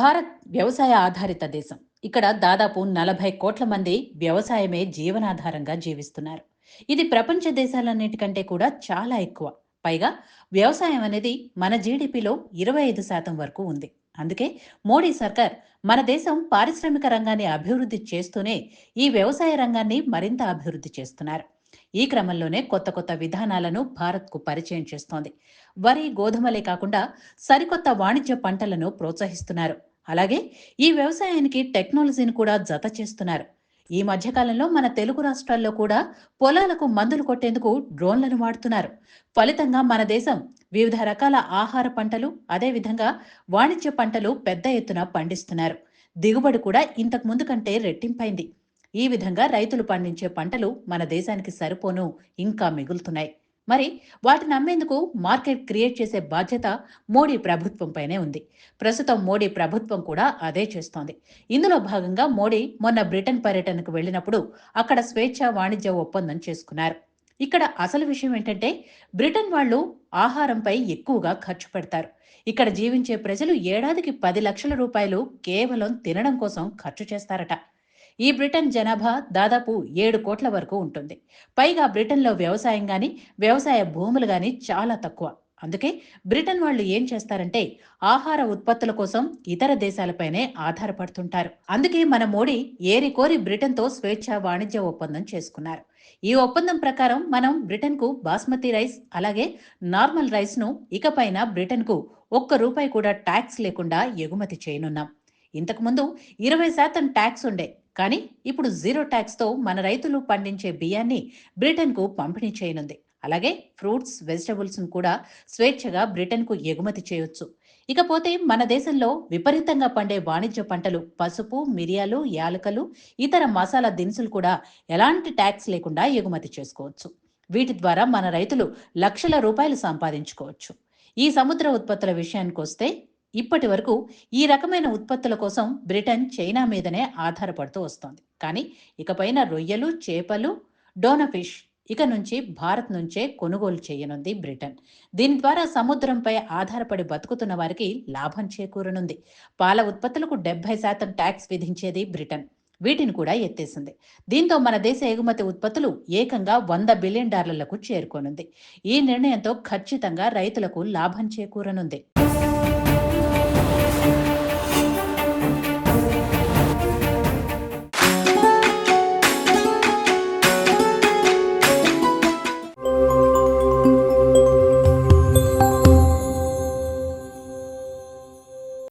భారత్ వ్యవసాయ ఆధారిత దేశం. ఇక్కడ దాదాపు 40 కోట్ల మంది వ్యవసాయమే జీవనాధారంగా జీవిస్తున్నారు. ఇది ప్రపంచ దేశాలన్నిటికంటే కూడా చాలా ఎక్కువ. పైగా వ్యవసాయం అనేది మన జీడిపిలో 25% వరకు ఉంది. అందుకే మోడీ సర్కార్ మన దేశం పారిశ్రామిక రంగాన్ని అభివృద్ధి చేస్తూనే ఈ వ్యవసాయ రంగాన్ని మరింత అభివృద్ధి చేస్తున్నారు. ఈ క్రమంలోనే కొత్త కొత్త విధానాలను భారత్కు పరిచయం చేస్తోంది. వరి, గోధుమలే కాకుండా సరికొత్త వాణిజ్య పంటలను ప్రోత్సహిస్తున్నారు. అలాగే ఈ వ్యవసాయానికి టెక్నాలజీని కూడా జత చేస్తున్నారు. ఈ మధ్యకాలంలో మన తెలుగు రాష్ట్రాల్లో కూడా పొలాలకు మందులు కొట్టేందుకు డ్రోన్లను వాడుతున్నారు. ఫలితంగా మన దేశం వివిధ రకాల ఆహార పంటలు, అదేవిధంగా వాణిజ్య పంటలు పెద్ద ఎత్తున పండిస్తున్నారు. దిగుబడి కూడా ఇంతకు ముందు కంటే రెట్టింపైంది. ఈ విధంగా రైతులు పండించే పంటలు మన దేశానికి సరిపోను ఇంకా మిగులుతున్నాయి. మరి వాటిని అమ్మేందుకు మార్కెట్ క్రియేట్ చేసే బాధ్యత మోడీ ప్రభుత్వంపైనే ఉంది. ప్రస్తుతం మోడీ ప్రభుత్వం కూడా అదే చేస్తోంది. ఇందులో భాగంగా మోడీ మొన్న బ్రిటన్ పర్యటనకు వెళ్ళినప్పుడు అక్కడ స్వేచ్ఛ వాణిజ్య ఒప్పందం చేసుకున్నారు. ఇక్కడ అసలు విషయం ఏంటంటే, బ్రిటన్ వాళ్ళు ఆహారంపై ఎక్కువగా ఖర్చు పెడతారు. ఇక్కడ జీవించే ప్రజలు ఏడాదికి 10 లక్షల రూపాయలు కేవలం తినడం కోసం ఖర్చు చేస్తారట. ఈ బ్రిటన్ జనాభా దాదాపు 7 కోట్ల వరకు ఉంటుంది. పైగా బ్రిటన్లో వ్యవసాయం గాని, వ్యవసాయ భూములు గాని చాలా తక్కువ. అందుకే బ్రిటన్ వాళ్ళు ఏం చేస్తారంటే, ఆహార ఉత్పత్తుల కోసం ఇతర దేశాలపైనే ఆధారపడుతుంటారు. అందుకే మన మోడీ ఏరికోరి బ్రిటన్తో స్వేచ్ఛ వాణిజ్య ఒప్పందం చేసుకున్నారు. ఈ ఒప్పందం ప్రకారం మనం బ్రిటన్కు బాస్మతి రైస్, అలాగే నార్మల్ రైస్ను ఇకపైన బ్రిటన్కు ₹1 కూడా ట్యాక్స్ లేకుండా ఎగుమతి చేయనున్నాం. ఇంతకుముందు 20% ట్యాక్స్ ఉండే, కానీ ఇప్పుడు జీరో ట్యాక్స్తో మన రైతులు పండించే బియ్యాన్ని బ్రిటన్కు పంపిణీ చేయనుంది. అలాగే ఫ్రూట్స్, వెజిటబుల్స్ కూడా స్వేచ్ఛగా బ్రిటన్కు ఎగుమతి చేయొచ్చు. ఇకపోతే మన దేశంలో విపరీతంగా పండే వాణిజ్య పంటలు పసుపు, మిరియాలు, యాలకలు, ఇతర మసాలా దినుసులు కూడా ఎలాంటి ట్యాక్స్ లేకుండా ఎగుమతి చేసుకోవచ్చు. వీటి ద్వారా మన రైతులు లక్షల రూపాయలు సంపాదించుకోవచ్చు. ఈ సముద్ర ఉత్పత్తుల విషయానికి వస్తే, ఇప్పటి వరకు ఈ రకమైన ఉత్పత్తుల కోసం బ్రిటన్ చైనా మీదనే ఆధారపడుతూ వస్తోంది. కానీ ఇకపైన రొయ్యలు, చేపలు, డోనాఫిష్ ఇక నుంచి భారత్ నుంచే కొనుగోలు చేయనుంది బ్రిటన్. దీని ద్వారా సముద్రంపై ఆధారపడి బతుకుతున్న వారికి లాభం చేకూరనుంది. పాల ఉత్పత్తులకు 70% ట్యాక్స్ విధించేది బ్రిటన్. వీటిని కూడా ఎత్తేసింది. దీంతో మన దేశ ఎగుమతి ఉత్పత్తులు ఏకంగా $100 బిలియన్ చేరుకోనుంది. ఈ నిర్ణయంతో ఖచ్చితంగా రైతులకు లాభం చేకూరనుంది.